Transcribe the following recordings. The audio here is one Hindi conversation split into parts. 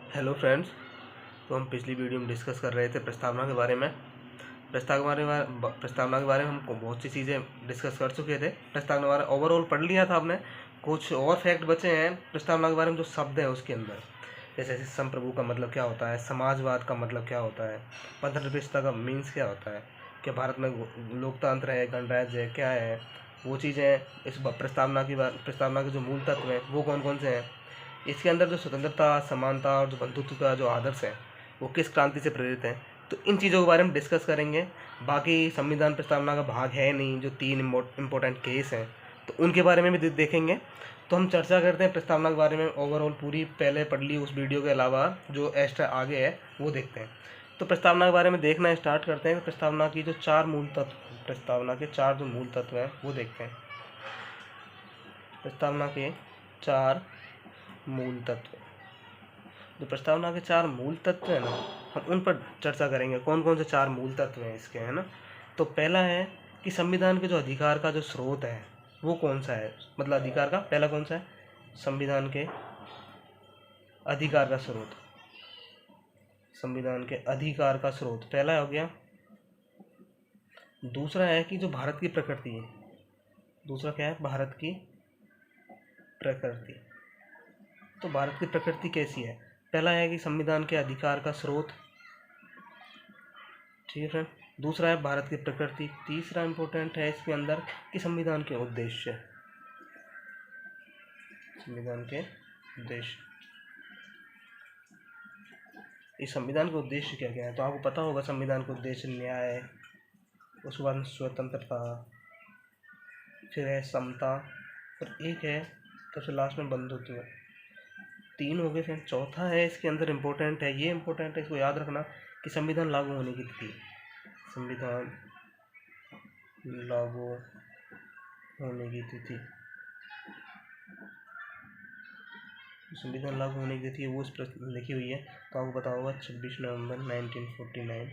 Hello friends. तो हम पिछली वीडियो में डिस्कस कर रहे थे प्रस्तावना के बारे में। प्रस्तावना के बारे में हम बहुत सी चीज़ें डिस्कस कर चुके थे। प्रस्तावना के बारे में ओवरऑल पढ़ लिया था आपने। कुछ और फैक्ट बचे हैं प्रस्तावना के बारे में, जो शब्द हैं उसके अंदर, जैसे संप्रभु का मतलब क्या होता है, समाजवाद का मतलब क्या होता है, पथनिरपेक्षता का मीन्स क्या होता है, क्या भारत में लोकतंत्र है, गणराज्य है, क्या है, वो चीज़ें इस प्रस्तावना के जो मूल तत्व हैं वो कौन कौन से हैं। इसके अंदर जो स्वतंत्रता, समानता और जो बंधुत्व का जो आदर्श है वो किस क्रांति से प्रेरित है, तो इन चीज़ों के बारे में डिस्कस करेंगे। बाकी संविधान प्रस्तावना का भाग है नहीं, जो 3 इम्पोर्टेंट केस हैं तो उनके बारे में भी देखेंगे। तो हम चर्चा करते हैं प्रस्तावना के बारे में ओवरऑल पूरी, पहले पढ़ ली उस वीडियो के अलावा जो एक्स्ट्रा आगे है वो देखते हैं। तो प्रस्तावना के बारे में देखना स्टार्ट करते हैं। प्रस्तावना की जो 4 मूल तत्व, प्रस्तावना के 4 जो मूल तत्व हैं वो देखते हैं। प्रस्तावना के 4 मूल तत्व, जो प्रस्तावना के 4 मूल तत्व हैं ना, हम उन पर चर्चा करेंगे कौन कौन से 4 मूल तत्व हैं इसके, है ना। तो पहला है कि संविधान के जो अधिकार का जो स्रोत है वो कौन सा है, मतलब अधिकार का पहला कौन सा है, संविधान के अधिकार का स्रोत। संविधान के अधिकार का स्रोत पहला हो गया। दूसरा है कि जो भारत की प्रकृति है, दूसरा क्या है, भारत की प्रकृति। तो भारत की प्रकृति कैसी है, पहला है कि संविधान के अधिकार का स्रोत, ठीक है फ्रेंड। दूसरा है भारत की प्रकृति। तीसरा इंपॉर्टेंट है इसके अंदर कि संविधान के उद्देश्य, संविधान के उद्देश्य। इस संविधान के उद्देश्य क्या क्या है, तो आपको पता होगा संविधान के उद्देश्य न्याय, उसके बाद स्वतंत्रता, फिर है समता, और एक है सबसे लास्ट में बंधुत्व। 3 हो गए फ्रेंड। चौथा है इसके अंदर इम्पोर्टेंट है, ये इम्पोर्टेंट है, इसको याद रखना कि संविधान लागू होने की तिथि। संविधान लागू होने की तिथि, संविधान लागू होने की तिथि वो इस पर लिखी हुई है, तो आपको पता होगा 26 नवंबर 1949।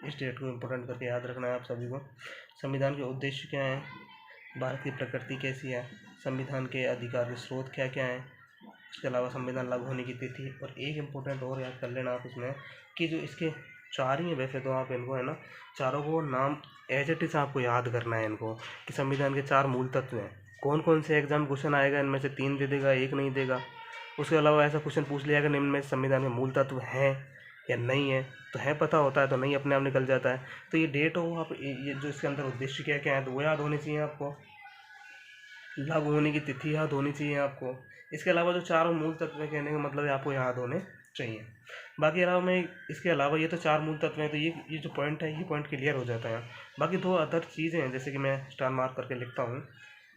इस डेट को इम्पोर्टेंट करके याद रखना है आप सभी को। संविधान के उद्देश्य क्या है, भारत की प्रकृति कैसी है, संविधान के अधिकार के स्रोत क्या क्या हैं, इसके अलावा संविधान लागू होने की तिथि, और एक इम्पोर्टेंट और याद कर लेना आप इसमें कि जो इसके 4 ही हैं, वैसे तो आप इनको, है ना, चारों को नाम एज इट इज़ आपको याद करना है इनको, कि संविधान के 4 मूल तत्व हैं। कौन कौन से एग्जाम क्वेश्चन आएगा, इनमें से 3 दे देगा, एक नहीं देगा। उसके अलावा ऐसा क्वेश्चन पूछ लिया कि निम्न में संविधान के मूल तत्व हैं या नहीं है, तो है पता होता है, तो नहीं अपने आप निकल जाता है। तो ये डेट हो, आप ये जो इसके अंदर उद्देश्य क्या क्या है तो वो याद होनी चाहिए आपको, लागू होने की तिथि याद होनी चाहिए आपको। इसके अलावा जो 4 मूल तत्व हैं, कहने का मतलब है आपको याद होने चाहिए। बाकी अलावा में इसके अलावा ये तो 4 मूल तत्व हैं, तो ये जो पॉइंट है ये पॉइंट क्लियर हो जाता है। बाकी 2 अदर चीज़ें हैं, जैसे कि मैं स्टार मार्क करके लिखता हूँ,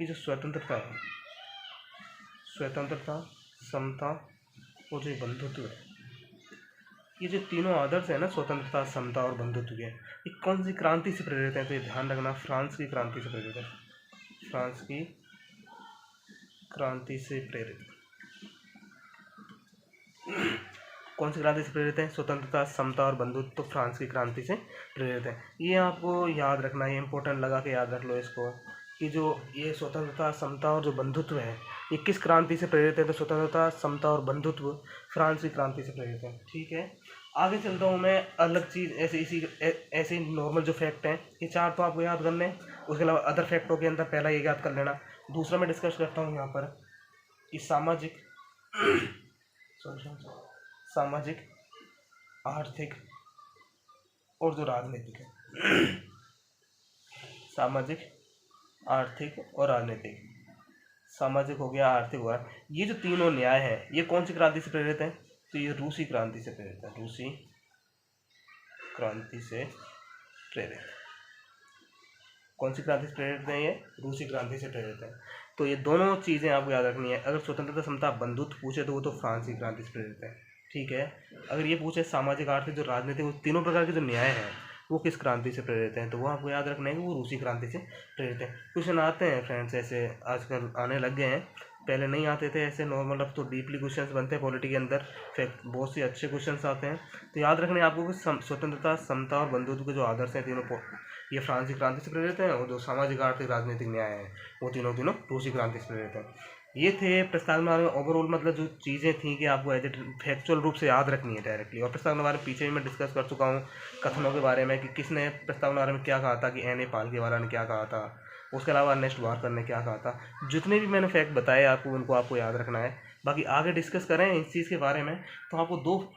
ये जो स्वतंत्रता है, स्वतंत्रता, समता और जो बंधुत्व है, ये जो तीनों आदर्श है ना, स्वतंत्रता, समता और बंधुत्व के, ये कौन सी क्रांति से प्रेरित है, तो ये ध्यान रखना, फ्रांस की क्रांति से प्रेरित है। फ्रांस की क्रांति से प्रेरित। कौन सी क्रांति से प्रेरित है, स्वतंत्रता, समता और बंधुत्व, तो फ्रांस की क्रांति से प्रेरित है। ये आपको याद रखना है, इंपॉर्टेंट लगा के याद रख लो इसको, कि जो ये स्वतंत्रता, समता और जो बंधुत्व है ये किस क्रांति से प्रेरित है, तो स्वतंत्रता, समता और बंधुत्व फ्रांस की क्रांति से प्रेरित है। ठीक है, आगे चलता हूँ मैं। अलग चीज़ ऐसे नॉर्मल जो फैक्ट हैं ये 4 तो आपको याद करने हैं, उसके अलावा अदर फैक्टों के अंदर पहला ये याद कर लेना। दूसरा मैं डिस्कस करता हूँ यहाँ पर कि सामाजिक सामाजिक, आर्थिक और जो राजनीतिक है, सामाजिक, आर्थिक और राजनीतिक। सामाजिक हो गया, आर्थिक हो गया, ये जो तीनों न्याय है ये कौन सी क्रांति से प्रेरित है, तो ये रूसी क्रांति से प्रेरित है। रूसी क्रांति से प्रेरित, कौन सी क्रांति से प्रेरित है, ये रूसी क्रांति से प्रेरित है। तो ये दोनों चीज़ें आपको याद रखनी है। अगर स्वतंत्रता, समता, बंधुत्व पूछे तो वो तो फ्रांस की क्रांति से प्रेरित है। ठीक है, अगर ये पूछे सामाजिक, आर्थिक, जो राजनीतिक, वो तीनों प्रकार के जो न्याय हैं वो किस क्रांति से प्रेरित हैं, तो वो आपको याद रखना है कि वो रूसी क्रांति से प्रेरित है। क्वेश्चन आते हैं फ्रेंड्स, ऐसे आजकल आने लग गए हैं, पहले नहीं आते थे ऐसे नॉर्मल, अब तो डीपली क्वेश्चंस बनते हैं पॉलिटी के अंदर, फिर बहुत से अच्छे क्वेश्चंस आते हैं। तो याद रखने आपको कि स्वतंत्रता, समता और बंधुत्व के जो आदर्श हैं तीनों, ये फ्रांस की क्रांति से प्रेरित हैं, और जो सामाजिक, आर्थिक, राजनीतिक न्याय है वो तीनों रूसी क्रांति से प्रेरित है। ये थे प्रस्तावना में ओवरऑल मतलब जो चीज़ें थी कि आपको एज ए फैक्चुअल रूप से याद रखनी है डायरेक्टली। और प्रस्तावना के बारे में पीछे भी मैं डिस्कस कर चुका हूँ कथनों के बारे में कि किसने प्रस्तावना के बारे में क्या कहा था, कि एन.ए. पालगीवाला ने क्या कहा था, उसके अलावा अर्नेस्ट वार्कर ने क्या कहा था। जितने भी मैंने फैक्ट बताए आपको उनको आपको याद रखना है। बाकी आगे डिस्कस करें इस चीज़ के बारे में तो आपको दो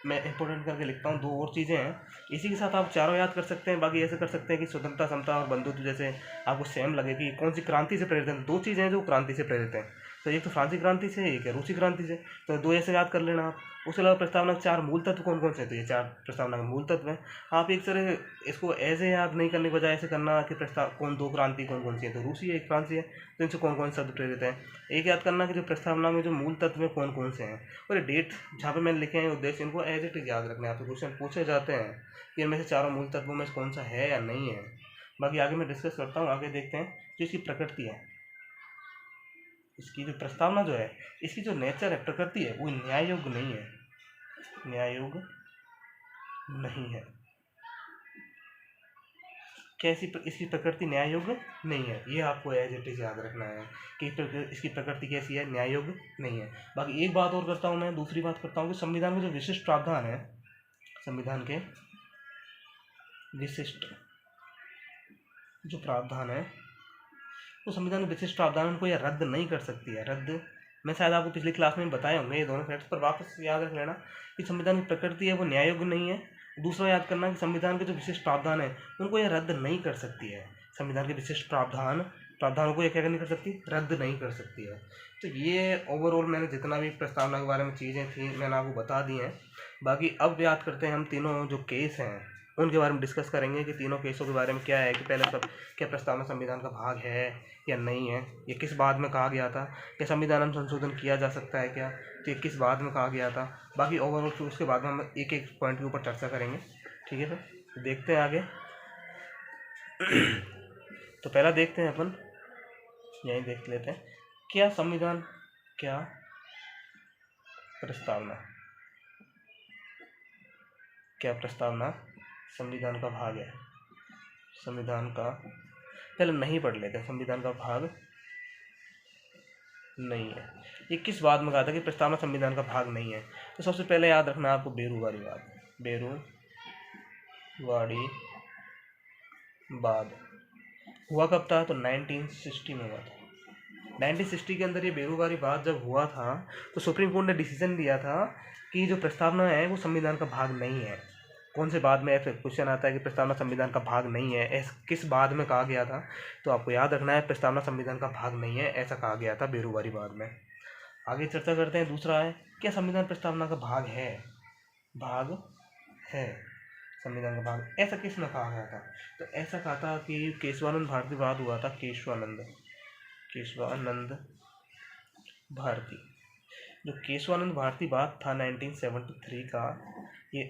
मैं इंपॉर्टेंट करके लिखता हूँ, दो और चीज़ें हैं। इसी के साथ आप चारों याद कर सकते हैं। बाकी ऐसे कर सकते हैं कि स्वतंत्रता, समता और बंधुत्व जैसे आपको सेम लगे कि कौन सी क्रांति से प्रेरित हैं। दो चीज़ें हैं जो क्रांति से प्रेरित हैं, तो एक तो फ्रांसीसी क्रांति से, एक है रूसी क्रांति से। तो दो ऐसे याद कर लेना आप। उसके अलावा प्रस्तावना के चार मूल तत्व कौन कौन से हैं, तो ये चार प्रस्तावना के मूल तत्व हैं। आप एक तरह इसको ऐसे याद नहीं करने के बजाय ऐसे करना कि प्रस्ताव कौन दो क्रांति कौन कौन सी है, तो रूसी है एक फ्रांसी है, तो इनसे कौन कौन से शब्द प्रेरित हैं। एक याद करना कि जो प्रस्तावना में जो मूल तत्व हैं कौन कौन से हैं, और ये डेट जहाँ पे मैंने लिखे हैं उद्देश्य, इनको एज इट इज याद रखना है। आपसे क्वेश्चन पूछे जाते हैं कि इनमें से चारों मूल तत्वों में से कौन सा है या नहीं है। बाकी आगे मैं डिस्कस करता हूँ। आगे देखते हैं जो इसकी प्रकृति है, इसकी जो प्रस्तावना जो है, इसकी जो नेचर है, प्रकृति है, वो न्याय योग्य नहीं है, न्याय योग्य नहीं है। कैसी इसकी प्रकृति न्याय योग्य नहीं है, ये आपको एज इट इज याद रखना है कि इसकी प्रकृति कैसी है, न्याय योग्य नहीं है। बाकी एक बात और करता हूँ मैं, दूसरी बात करता हूँ कि संविधान के जो विशिष्ट प्रावधान है, संविधान के विशिष्ट जो प्रावधान है, तो संविधान के विशिष्ट प्रावधान उनको यह रद्द नहीं कर सकती है। रद्द मैं शायद आपको पिछली क्लास में बताए होंगे ये दोनों फैक्ट्स, पर वापस याद रख लेना कि संविधान की प्रकृति है वो न्याय योग्य नहीं है। दूसरा याद करना कि संविधान के जो विशिष्ट प्रावधान है उनको यह रद्द नहीं कर सकती है। संविधान के विशिष्ट प्रावधानों को यह क्या नहीं कर सकती, रद्द नहीं कर सकती है। तो ये ओवरऑल मैंने जितना भी प्रस्तावना के बारे में चीज़ें थी मैंने आपको बता दी हैं। बाकी अब याद करते हैं हम तीनों जो केस हैं उनके बारे में डिस्कस करेंगे कि तीनों केसों के बारे में क्या है, कि पहले सब क्या प्रस्तावना संविधान का भाग है या नहीं है, ये किस बाद में कहा गया था, क्या संविधान में संशोधन किया जा सकता है क्या, तो ये किस बाद में कहा गया था। बाकी ओवरऑल फिर उसके बाद में हम एक एक पॉइंट के ऊपर चर्चा करेंगे। ठीक है, फिर देखते हैं आगे। तो पहला देखते हैं अपन, यहीं देख लेते हैं, क्या संविधान, क्या प्रस्तावना, क्या प्रस्तावना संविधान का भाग है। संविधान का पहले नहीं पढ़ लेते, संविधान का भाग नहीं है। ये किस बात में कहा था कि प्रस्तावना संविधान का भाग नहीं है, तो सबसे पहले याद रखना आपको बेरूवारी वाद। बेरूवाड़ी वाद हुआ कब था, तो 1960 में हुआ था। 1960 के अंदर ये बेरूवारी वाद जब हुआ था तो सुप्रीम कोर्ट ने डिसीजन दिया था कि जो प्रस्तावना है वो संविधान का भाग नहीं है। कौन से बाद में ऐसे क्वेश्चन आता है कि प्रस्तावना संविधान का भाग नहीं है, किस बाद में कहा गया था, तो आपको याद रखना है प्रस्तावना संविधान का भाग नहीं है, ऐसा कहा गया था बेरूवारी वाद में। आगे चर्चा करते हैं। दूसरा है, क्या संविधान प्रस्तावना का भाग है, भाग है संविधान का भाग, ऐसा किसने कहा गया था, तो ऐसा कहा था कि केशवानंद भारती वाद हुआ था। केशवानंद भारती, जो केशवानंद भारती वाद था 1973 का, ये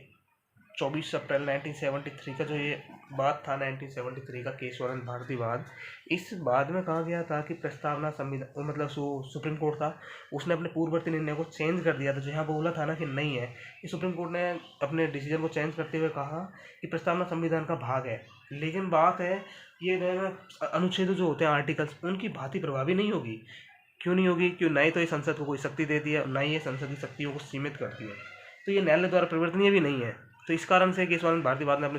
24 अप्रैल 1973 का जो ये बात था 1973 का केशवानंद भारती वाद, इस बाद में कहा गया था कि प्रस्तावना संविधान मतलब सुप्रीम कोर्ट था उसने अपने पूर्ववर्ती निर्णय को चेंज कर दिया था। जो यहाँ बोला था ना कि नहीं है, कि सुप्रीम कोर्ट ने अपने डिसीजन को चेंज करते हुए कहा कि प्रस्तावना संविधान का भाग है। लेकिन बात है ये अनुच्छेद जो होते हैं आर्टिकल्स, उनकी भांति प्रभावी नहीं होगी। क्यों नहीं होगी, क्यों, ना ही तो ये संसद को कोई शक्ति देती है, ना ही ये संसदीय शक्तियों को सीमित करती है, तो ये न्यायालय द्वारा परिवर्तनीय भी नहीं है। तो इस कारण से केशवानंद भारती वाद ने अपने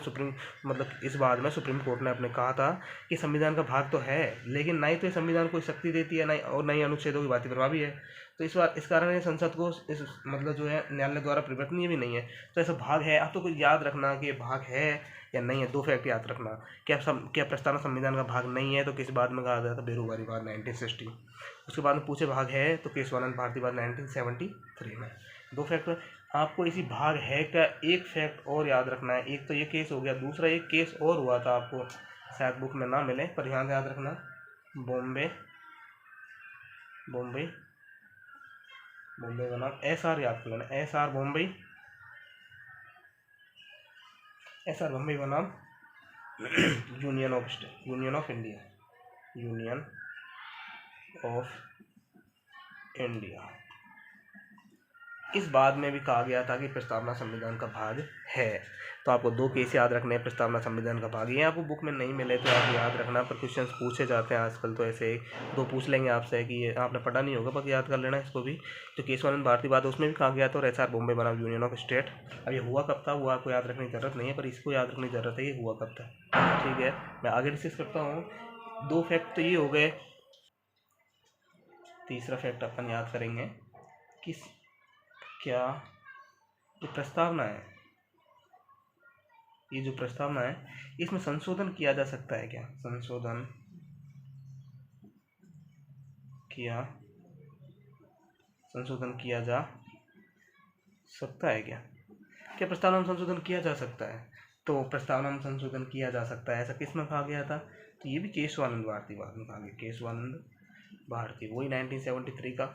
इस बात में सुप्रीम कोर्ट ने अपने कहा था कि संविधान का भाग तो है, लेकिन ना ही तो ये संविधान कोई शक्ति देती है, ना ही अनुच्छेदों की भांति प्रभावी है। तो इस कारण ये संसद को इस जो है न्यायालय द्वारा परिवर्तनीय भी नहीं है। तो ऐसा भाग है, आप तो कुछ याद रखना कि ये भाग है या नहीं है। दो फैक्ट याद रखना, क्या प्रस्तावना संविधान का भाग नहीं है तो किस बाद में कहा गया था, बेरूवारी वाद 1960। उसके बाद में पूछे भाग है तो केशवानंद भारती वाद 1973 में। दो फैक्ट आपको इसी भाग है का एक फैक्ट और याद रखना है। एक तो ये केस हो गया, दूसरा एक केस और हुआ था, आपको शायद बुक में ना मिले पर ध्यान से याद रखना, बॉम्बे का नाम SR याद कर लेना, SR बॉम्बे का नाम यूनियन ऑफ इंडिया। इस बात में भी कहा गया था कि प्रस्तावना संविधान का भाग है। तो आपको 2 केस याद रखने हैं, प्रस्तावना संविधान का भाग। ये आपको बुक में नहीं मिले तो आप याद रखना, पर क्वेश्चन पूछे जाते हैं आजकल, तो ऐसे 2 पूछ लेंगे आपसे कि ये आपने पढ़ा नहीं होगा, बाकी याद कर लेना इसको भी। तो केशवानंद भारती बात उसमें भी कहा गया था, और SR बॉम्बे बनाम यूनियन ऑफ स्टेट। अब ये हुआ कब था वो आपको याद रखने की ज़रूरत नहीं है, पर इसको याद रखने की ज़रूरत है ये हुआ कब था। ठीक है, मैं आगे डिस्कस करता हूँ। 2 फैक्ट तो ये हो गए। तीसरा फैक्ट अपन याद करेंगे कि क्या जो प्रस्तावना है, ये जो प्रस्तावना है इसमें संशोधन किया जा सकता है क्या? संशोधन किया जा सकता है क्या? क्या प्रस्तावना में संशोधन किया जा सकता है? तो प्रस्तावना में संशोधन किया जा सकता है, ऐसा किस में कहा गया था? तो ये भी केशवानंद भारती बाद में कहा गया। केशवानंद भारती, वही 1973 का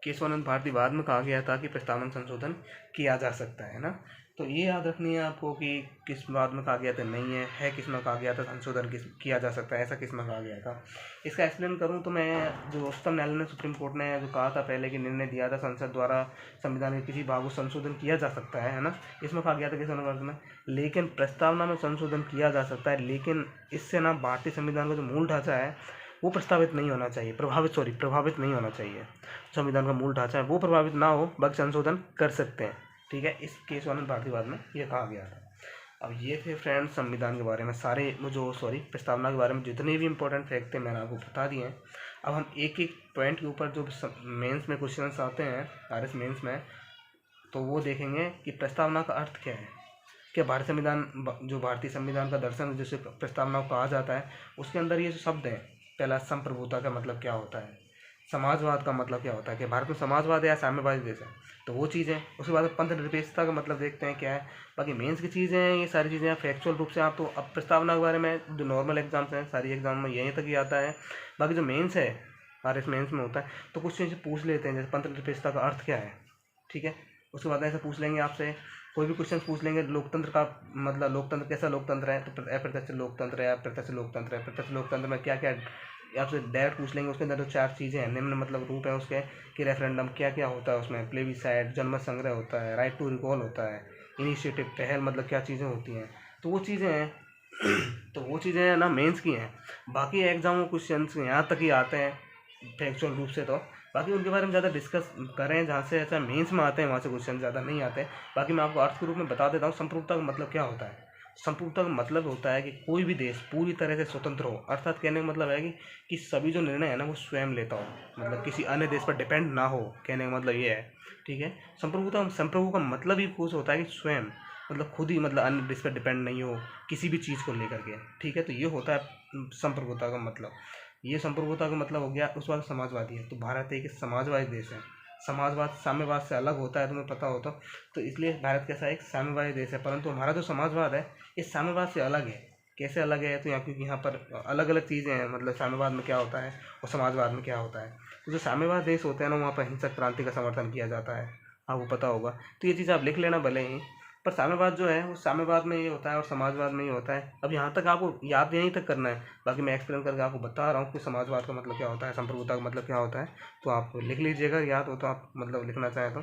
केशवानंद भारती बाद में कहा गया था कि प्रस्तावना में संशोधन किया जा सकता है ना। तो ये याद रखनी है आपको कि किस बाद में कहा गया था, नहीं है किस में कहा गया था संशोधन किया जा सकता है, ऐसा किस में कहा गया था। इसका एक्सप्लेन करूँ तो मैं, जो उच्चतम न्यायालय ने, सुप्रीम कोर्ट ने जो कहा था पहले कि निर्णय दिया था संसद द्वारा संविधान के किसी भाग को संशोधन किया जा सकता है ना, इसमें कहा गया था किस अनुभाग में, लेकिन प्रस्तावना में संशोधन किया जा सकता है, लेकिन इससे ना भारतीय संविधान का जो मूल ढांचा है वो प्रभावित नहीं होना चाहिए। प्रभावित नहीं होना चाहिए। संविधान का मूल ढांचा है वो प्रभावित ना हो, बाकी संशोधन कर सकते हैं। ठीक है, इस केशवानंद भारतीवाद में ये कहा गया था। अब ये थे फ्रेंड्स संविधान के बारे में सारे प्रस्तावना के बारे में जितने भी इंपॉर्टेंट फैक्ट थे मैंने आपको बता दिए हैं। अब हम एक एक पॉइंट के ऊपर जो मेंस में क्वेश्चंस आते हैं RS मेंस में, तो वो देखेंगे कि प्रस्तावना का अर्थ क्या है। क्या भारतीय संविधान का दर्शन जिसे प्रस्तावना को कहा जाता है, उसके अंदर ये जो शब्द हैं, पहला संप्रभुता का मतलब क्या होता है, समाजवाद का मतलब क्या होता है, कि भारत में समाजवाद है या साम्यवादी देश है, तो वो चीज़ें। उसके बाद पंथ निरपेक्षता का मतलब देखते हैं क्या है। बाकी मेंस की चीज़ें हैं ये सारी चीज़ें फैक्चुअल रूप से आप, तो अब प्रस्तावना के बारे में जो नॉर्मल एग्जाम्स हैं सारी एग्जाम में यहीं तक ही आता है। बाकी जो मेंस है RS मेंस में होता है, तो कुछ चीज़ें पूछ लेते हैं, जैसे पंथ निरपेक्षता का अर्थ क्या है। ठीक है, उसके बाद ऐसा पूछ लेंगे आपसे, कोई भी क्वेश्चन पूछ लेंगे, लोकतंत्र का मतलब, लोकतंत्र कैसा लोकतंत्र है, तो अप्रत्यक्ष लोकतंत्र है, अप्रत्यक्ष लोकतंत्र है। प्रत्यक्ष लोकतंत्र में क्या क्या आपसे डायरेक्ट पूछ लेंगे। उसके अंदर जो 4 चीज़ें हैं, निम्न मतलब रूप है उसके, कि रेफरेंडम क्या क्या होता है उसमें, प्लेबिसाइड, जनमत संग्रह होता है, राइट टू रिकॉल होता है, इनिशिएटिव पहल, मतलब क्या चीज़ें होती हैं, तो वो चीज़ें हैं। तो वो चीज़ें हैं ना मेंस की हैं। बाकी एग्जाम क्वेश्चन यहाँ तक ही आते हैं फैक्चुअल रूप से, तो बाकी उनके बारे में ज़्यादा डिस्कस करें जहाँ से ऐसा मेंस में आते हैं वहाँ से क्वेश्चन ज़्यादा नहीं आते। बाकी मैं आपको अर्थ के रूप में बता देता हूँ संप्रभुता का मतलब क्या होता है। संप्रभुता का मतलब होता है कि कोई भी देश पूरी तरह से स्वतंत्र हो, अर्थात कहने का मतलब है कि सभी जो निर्णय है ना वो स्वयं लेता हो, मतलब किसी अन्य देश पर डिपेंड ना हो, कहने का मतलब ये है। ठीक है, संप्रभु का मतलब ही कुछ होता है कि स्वयं, मतलब खुद ही, मतलब अन्य देश पर डिपेंड नहीं हो किसी भी चीज़ को लेकर के। ठीक है, तो ये होता है संप्रभुता का मतलब। ये संप्रभुता का मतलब हो गया। उस बात समाजवादी है, तो भारत एक समाजवादी देश है। समाजवाद साम्यवाद से अलग होता है, तुम्हें पता हो तो इसलिए भारत कैसा एक साम्यवादी देश है। परंतु हमारा जो समाजवाद है ये साम्यवाद से अलग है। कैसे अलग है, तो यहाँ क्योंकि यहाँ पर अलग अलग चीज़ें हैं, मतलब साम्यवाद में क्या होता है और समाजवाद में क्या होता है। तो जो साम्यवाद देश होते हैं ना, वहाँ पर हिंसक क्रांति का समर्थन किया जाता है, आपको पता होगा। तो ये चीज़ आप लिख लेना भले ही, पर साम्यवाद जो है वो साम्यवाद में ये होता है और समाजवाद में ये होता है। अब यहाँ तक आपको याद यहीं तक करना है, बाकी मैं एक्सप्लेन करके आपको बता रहा हूँ कि समाजवाद का मतलब क्या होता है, संप्रभुता का मतलब क्या होता है। तो आप लिख लीजिएगा, याद हो तो आप मतलब लिखना चाहें तो।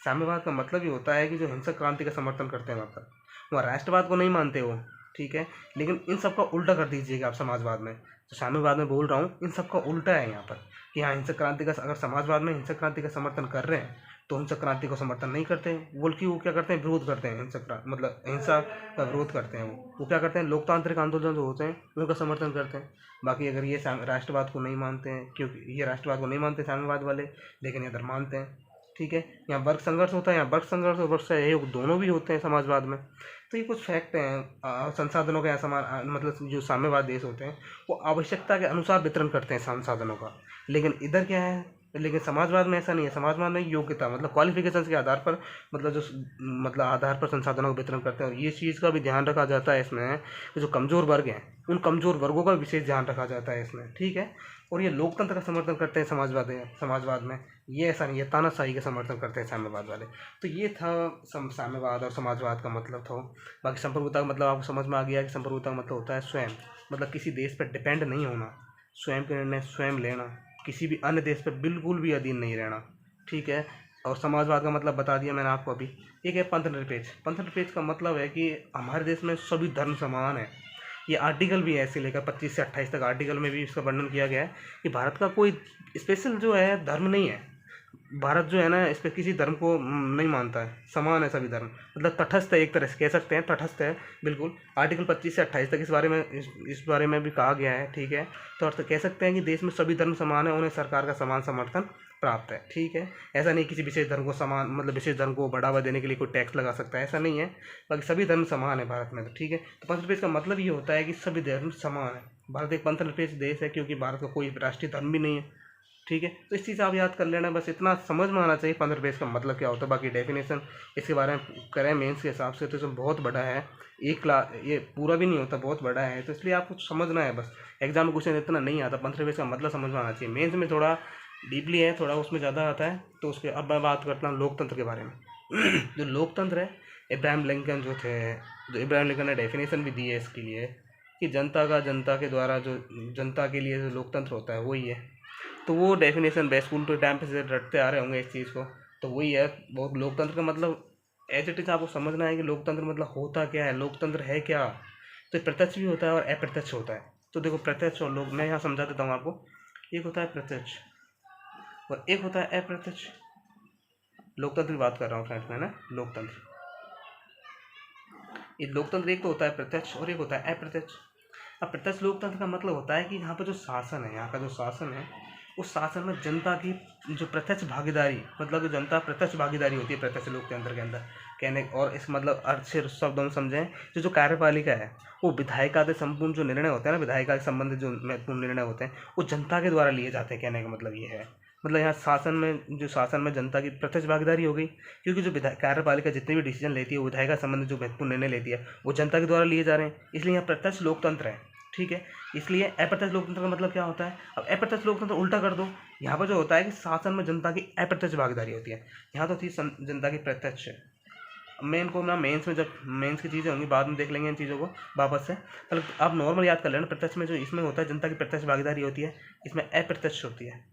साम्यवाद का मतलब ये होता है कि जो हिंसक क्रांति का समर्थन करते हैं, वहाँ पर वहाँ राष्ट्रवाद को नहीं मानते हो। ठीक है, लेकिन इन सब का उल्टा कर दीजिएगा आप समाजवाद में। तो साम्यवाद में बोल रहा हूँ, इन सब का उल्टा है यहाँ पर, कि हाँ हिंसक क्रांति का, अगर समाजवाद में हिंसक क्रांति का समर्थन कर रहे हैं तो हिंसक क्रांति को समर्थन नहीं करते हैं, बल्कि वो क्या करते हैं, विरोध करते हैं। मतलब हिंसा का विरोध करते हैं। वो क्या करते हैं, लोकतांत्रिक आंदोलन जो होते हैं उनका समर्थन करते हैं। बाकी अगर ये राष्ट्रवाद को नहीं मानते हैं, क्योंकि ये राष्ट्रवाद को नहीं मानते साम्यवाद वाले, लेकिन इधर मानते हैं। ठीक है, यहाँ वर्ग संघर्ष होता है, यहाँ वर्ग संघर्ष और वर्ग सहयोग दोनों भी होते हैं समाजवाद में। तो ये कुछ फैक्ट हैं। संसाधनों का समान, मतलब जो साम्यवाद देश होते हैं वो आवश्यकता के अनुसार वितरण करते हैं संसाधनों का, लेकिन इधर क्या है, लेकिन समाजवाद में ऐसा नहीं है। समाजवाद में योग्यता, मतलब क्वालिफिकेशंस के आधार पर, मतलब आधार पर संसाधनों का वितरण करते हैं। और ये चीज़ का भी ध्यान रखा जाता है इसमें, जो कमज़ोर वर्ग हैं उन कमज़ोर वर्गों का विशेष ध्यान रखा जाता है इसमें। ठीक है, और ये लोकतंत्र का समर्थन करते हैं समाजवाद में। ये ऐसा नहीं है तानाशाही का समर्थन करते हैं साम्यवाद वाले। तो ये था साम्यवाद और समाजवाद का मतलब था। बाकी संप्रभुता का मतलब आपको समझ में आ गया कि संप्रभुता का मतलब होता है स्वयं, मतलब किसी देश पर डिपेंड नहीं होना, स्वयं के निर्णय स्वयं लेना। किसी भी अन्य देश पर बिल्कुल भी अधीन नहीं रहना, ठीक है। और समाजवाद का मतलब बता दिया मैंने आपको अभी। एक है पंथनिरपेक्ष। पंथनिरपेक्ष का मतलब है कि हमारे देश में सभी धर्म समान है। ये आर्टिकल भी है, ऐसे लेकर 25 से 28 तक आर्टिकल में भी इसका वर्णन किया गया है कि भारत का कोई स्पेशल जो है धर्म नहीं है। भारत जो है ना, इस पर किसी धर्म को नहीं मानता है, समान है सभी धर्म, मतलब तटस्थ है, एक तरह से कह सकते हैं तटस्थ है बिल्कुल। आर्टिकल 25 से 28 तक इस बारे में भी कहा गया है, ठीक है। तो अर्थ कह सकते हैं कि देश में सभी धर्म समान है, उन्हें सरकार का समान समर्थन प्राप्त है, ठीक है। ऐसा नहीं किसी विशेष धर्म को समान, मतलब विशेष धर्म को बढ़ावा देने के लिए कोई टैक्स लगा सकता है, ऐसा नहीं है। बाकी सभी धर्म समान है भारत में, तो ठीक है। तो पंथनिरपेक्ष का मतलब ये होता है कि सभी धर्म समान है। भारत एक पंथनिरपेक्ष देश है क्योंकि भारत का कोई राष्ट्रीय धर्म भी नहीं है, ठीक है। तो इस चीज़ आप याद कर लेना, बस इतना समझ में आना चाहिए पंथनिरपेक्ष का मतलब क्या होता है। बाकी डेफिनेशन इसके बारे में करें मेंस के हिसाब से तो इसमें बहुत बड़ा है, एक क्लास ये पूरा भी नहीं होता, बहुत बड़ा है। तो इसलिए आपको समझना है, बस एग्जाम में क्वेश्चन इतना नहीं आता, पंथनिरपेक्ष का मतलब समझ में आना चाहिए। मेंस में थोड़ा डीपली है, थोड़ा उसमें ज़्यादा आता है। तो उसके अब मैं बात करता हूँ लोकतंत्र के बारे में। जो लोकतंत्र है, इब्राहिम लिंकन जो थे, जो इब्राहिम लिंकन ने डेफिनेशन भी दी है इसके लिए कि जनता के द्वारा जो जनता के लिए जो लोकतंत्र होता है वही है। तो वो डेफिनेशन बेस्ट स्कूल के टाइम पे से रटते आ रहे होंगे इस चीज़ को, तो वही है वो लोकतंत्र का मतलब। एज इट इज आपको समझना है कि लोकतंत्र मतलब होता क्या है, लोकतंत्र है क्या। तो प्रत्यक्ष भी होता है और अप्रत्यक्ष होता है। तो देखो प्रत्यक्ष और लोक, मैं यहाँ समझा देता हूँ आपको। एक होता है प्रत्यक्ष और एक होता है अप्रत्यक्ष। लोकतंत्र की बात कर रहा हूँ फ्रेंड्स मैं ना, लोकतंत्र। ये लोकतंत्र एक तो होता है प्रत्यक्ष और एक होता है अप्रत्यक्ष। अब प्रत्यक्ष लोकतंत्र का मतलब होता है कि यहाँ पर जो शासन है, यहाँ का जो शासन है, उस शासन में जनता की जो प्रत्यक्ष भागीदारी, मतलब जो जनता प्रत्यक्ष भागीदारी होती है प्रत्यक्ष लोकतंत्र के अंदर कहने, और इस मतलब अर्थ से शब्दों में समझें, जो कार्यपालिका है वो विधायिका से संपूर्ण जो निर्णय होते हैं ना, विधायिका के संबंधित जो महत्वपूर्ण निर्णय होते हैं वो जनता के द्वारा लिए जाते हैं। कहने का मतलब ये है, मतलब यहाँ शासन में जनता की प्रत्यक्ष भागीदारी हो गई, क्योंकि जो कार्यपालिका जितने भी डिसीजन लेती है, वो विधायिका संबंधित जो महत्वपूर्ण निर्णय लेती है वो जनता के द्वारा लिए जा रहे हैं, इसलिए यहाँ प्रत्यक्ष लोकतंत्र है, ठीक है। इसलिए अप्रत्यक्ष लोकतंत्र का मतलब क्या होता है। अब अप्रत्यक्ष लोकतंत्र उल्टा कर दो, यहाँ पर जो होता है कि शासन में जनता की अप्रत्यक्ष भागीदारी होती है, यहाँ तो थी जनता की प्रत्यक्ष। मेन को ना मेंस में, जब मेंस की चीज़ें होंगी बाद में देख लेंगे इन चीज़ों को वापस से, मतलब आप नॉर्मल याद कर लेना। प्रत्यक्ष में जो इसमें होता है जनता की प्रत्यक्ष भागीदारी होती है, इसमें अप्रत्यक्ष होती है।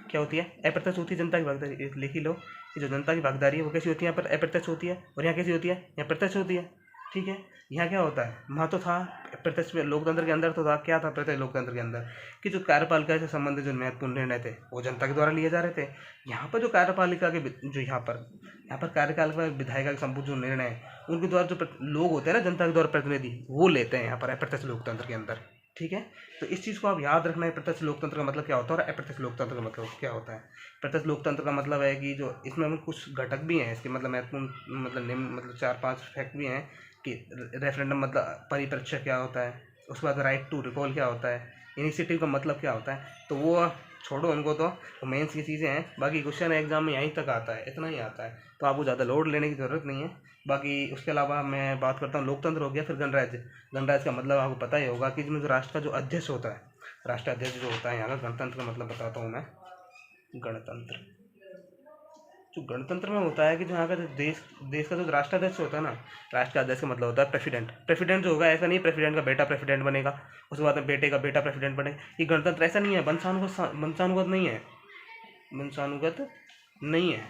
क्या होती है? अप्रत्यक्ष होती है जनता की भागीदारी। लिख ही लो कि जो जनता की भागीदारी है वो कैसी होती है, यहाँ पर अप्रत्यक्ष होती है, और यहाँ कैसी होती है, यहाँ प्रत्यक्ष होती है, ठीक है। यहाँ क्या होता है, वहाँ तो था प्रत्यक्ष में, लोकतंत्र के अंदर तो था, क्या था प्रत्यक्ष लोकतंत्र के अंदर, कि जो कार्यपालिका से संबंधित जो महत्वपूर्ण निर्णय थे वो जनता के द्वारा लिए जा रहे थे। यहाँ पर जो कार्यपालिका के जो यहाँ पर कार्यपालिका विधायिका के संपूर्ण जो निर्णय है उनके द्वारा जो लोग होते हैं ना, जनता के द्वारा प्रतिनिधि, वो लेते हैं यहाँ पर अप्रत्यक्ष लोकतंत्र के अंदर, ठीक है। तो इस चीज़ को आप याद रखना है, प्रत्यक्ष लोकतंत्र का मतलब क्या होता है और अप्रत्यक्ष लोकतंत्र का मतलब क्या होता है। प्रत्यक्ष लोकतंत्र का मतलब है कि जो इसमें कुछ घटक भी हैं इसके, मतलब महत्वपूर्ण, मतलब निम्न, मतलब 4-5 फैक्ट भी हैं कि रेफरेंडम मतलब परिप्रेक्ष्य क्या होता है, उसके बाद राइट टू रिकॉल क्या होता है, इनिशिएटिव का मतलब क्या होता है। तो वो छोड़ो उनको, तो मेंस की चीज़ें हैं। बाकी क्वेश्चन एग्जाम में यहीं तक आता है, इतना ही आता है, तो आपको ज़्यादा लोड लेने की ज़रूरत नहीं है। बाकी उसके अलावा मैं बात करता हूँ, लोकतंत्र हो गया, फिर गणराज्य। गणराज्य का मतलब आपको पता ही होगा कि इसमें जो राष्ट्र का जो अध्यक्ष होता है, राष्ट्राध्यक्ष जो होता है, यहाँ का गणतंत्र का मतलब बताता हूँ मैं। गणतंत्र, जो गणतंत्र में होता है कि जो यहाँ का जो देश का जो राष्ट्राध्यक्ष होता है ना, राष्ट्राध्यक्ष का मतलब होता है प्रेसिडेंट। प्रेसिडेंट जो होगा, ऐसा नहीं प्रेसिडेंट का बेटा प्रेसिडेंट बनेगा, उसके बाद में बेटे का बेटा प्रेसिडेंट बनेगा। ये गणतंत्र ऐसा नहीं है, वंशानुगत नहीं है, वंशानुगत नहीं है,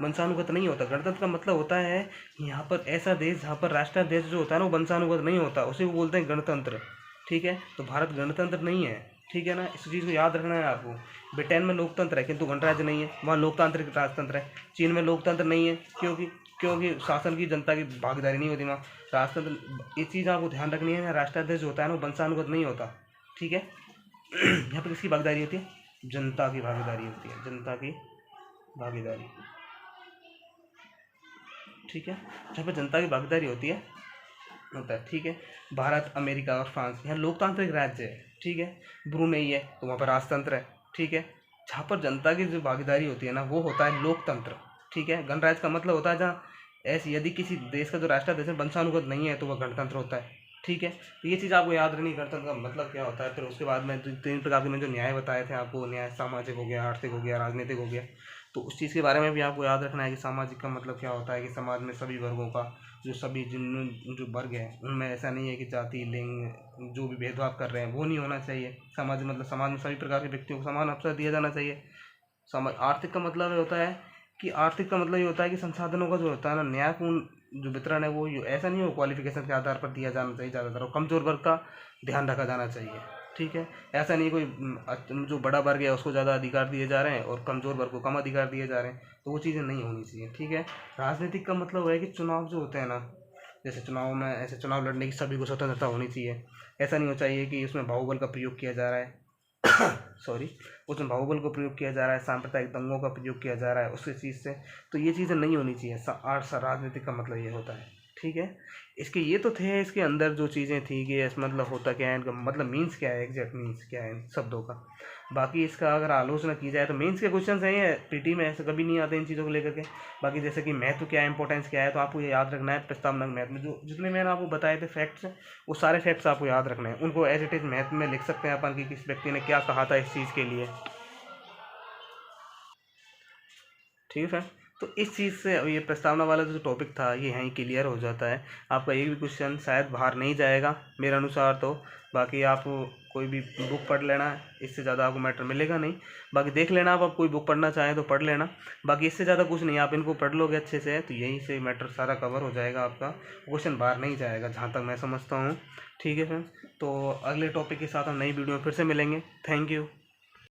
वंशानुगत नहीं होता। गणतंत्र का मतलब होता है यहाँ पर ऐसा देश जहाँ पर राष्ट्राध्यक्ष जो होता है ना वो वंशानुगत नहीं होता, उसे वो बोलते हैं गणतंत्र, ठीक है। तो भारत गणतंत्र नहीं है, ठीक है ना, इस चीज़ को याद रखना है आपको। ब्रिटेन में लोकतंत्र है किंतु गणराज्य नहीं है, वहाँ लोकतांत्रिक राजतंत्र है। चीन में लोकतंत्र नहीं है क्योंकि शासन की जनता की भागीदारी नहीं होती वहाँ, राजतंत्र। ये चीज़ आपको ध्यान रखनी है, राष्ट्राध्यक्ष जो होता है ना वो वंशानुगत नहीं होता, ठीक है। यहाँ पर किसकी भागीदारी होती है, जनता की भागीदारी होती है, जनता की भागीदारी, ठीक है। जहाँ पर जनता की भागीदारी होती है ठीक है। भारत, अमेरिका और फ्रांस यहाँ लोकतांत्रिक राज्य है, ठीक है। ब्रुनेई है तो वहाँ पर राजतंत्र है, ठीक है। जहाँ पर जनता की जो भागीदारी होती है ना वो होता है लोकतंत्र, ठीक है। गणराज्य का मतलब होता है जहाँ ऐसे यदि किसी देश का जो राष्ट्राध्यक्ष वंशानुगत नहीं है तो वह गणतंत्र होता है, ठीक है। तो ये चीज़ आपको याद रखनी, गणतंत्र का मतलब क्या होता है। फिर उसके बाद में 3 प्रकार के मैं जो न्याय बताए थे आपको, न्याय सामाजिक हो गया, आर्थिक हो गया, राजनीतिक हो गया, तो उस चीज़ के बारे में भी आपको याद रखना है कि सामाजिक का मतलब क्या होता है कि समाज में सभी वर्गों का, जो सभी जो वर्ग हैं उनमें ऐसा नहीं है कि जाति लिंग जो भी भेदभाव कर रहे हैं वो नहीं होना चाहिए। समाज मतलब समाज में सभी प्रकार के व्यक्तियों को समान अवसर दिया जाना चाहिए। समाज आर्थिक का मतलब ये होता है कि आर्थिक का मतलब ये होता है कि संसाधनों का जो होता है ना, न्यायपूर्ण जो वितरण है वो ऐसा नहीं हो क्वालिफिकेशन के आधार पर दिया जाना चाहिए ज़्यादातर, और कमज़ोर वर्ग का ध्यान रखा जाना चाहिए। ठीक है, ऐसा नहीं कोई जो बड़ा वर्ग है उसको ज़्यादा अधिकार दिए जा रहे हैं और कमज़ोर वर्ग को कम अधिकार दिए जा रहे हैं, तो वो चीज़ें नहीं होनी चाहिए। ठीक है। राजनीतिक का मतलब है कि चुनाव जो होते हैं ना, जैसे चुनाव में ऐसे चुनाव लड़ने की सभी को स्वतंत्रता होनी चाहिए। ऐसा नहीं हो चाहिए कि उसमें बाहुबल का प्रयोग किया जा रहा है सॉरी, उसमें बाहुबल का प्रयोग किया जा रहा है, सांप्रदायिक दंगों का प्रयोग किया जा रहा है उसके चीज़ से, तो ये चीज़ें नहीं होनी चाहिए। राजनीतिक का मतलब ये होता है। ठीक है। इसके ये तो थे, इसके अंदर जो चीज़ें थी कि इस मतलब होता क्या है, इनका मतलब मीन्स क्या है, एग्जैक्ट मीन्स क्या है इन शब्दों का। बाकी इसका अगर आलोचना की जाए तो मीन्स के क्वेश्चन हैं पीटी में, ऐसे कभी नहीं आते इन चीज़ों को लेकर के। बाकी जैसे कि महत्व क्या है, इंपॉर्टेंस क्या है, तो आपको ये याद रखना है। प्रस्तावनात्मक मैथ में जो जितने मैंने आपको बताए थे फैक्ट्स, वो सारे फैक्ट्स आपको याद रखने हैं। उनको एज इट इज़ मैथ में लिख सकते हैं अपन कि किस व्यक्ति ने क्या कहा था इस चीज़ के लिए। ठीक है। तो इस चीज़ से ये प्रस्तावना वाला जो टॉपिक था ये यहीं क्लियर हो जाता है। आपका एक भी क्वेश्चन शायद बाहर नहीं जाएगा मेरे अनुसार तो। बाकी आप कोई भी बुक पढ़ लेना, इससे ज़्यादा आपको मैटर मिलेगा नहीं। बाकी देख लेना, आप कोई बुक पढ़ना चाहें तो पढ़ लेना। बाकी इससे ज़्यादा कुछ नहीं, आप इनको पढ़ लोगे अच्छे से तो यहीं से मैटर सारा कवर हो जाएगा आपका, क्वेश्चन बाहर नहीं जाएगा जहाँ तक मैं समझता हूँ। ठीक है फ्रेंड्स, तो अगले टॉपिक के साथ हम नई वीडियो में फिर से मिलेंगे। Thank you.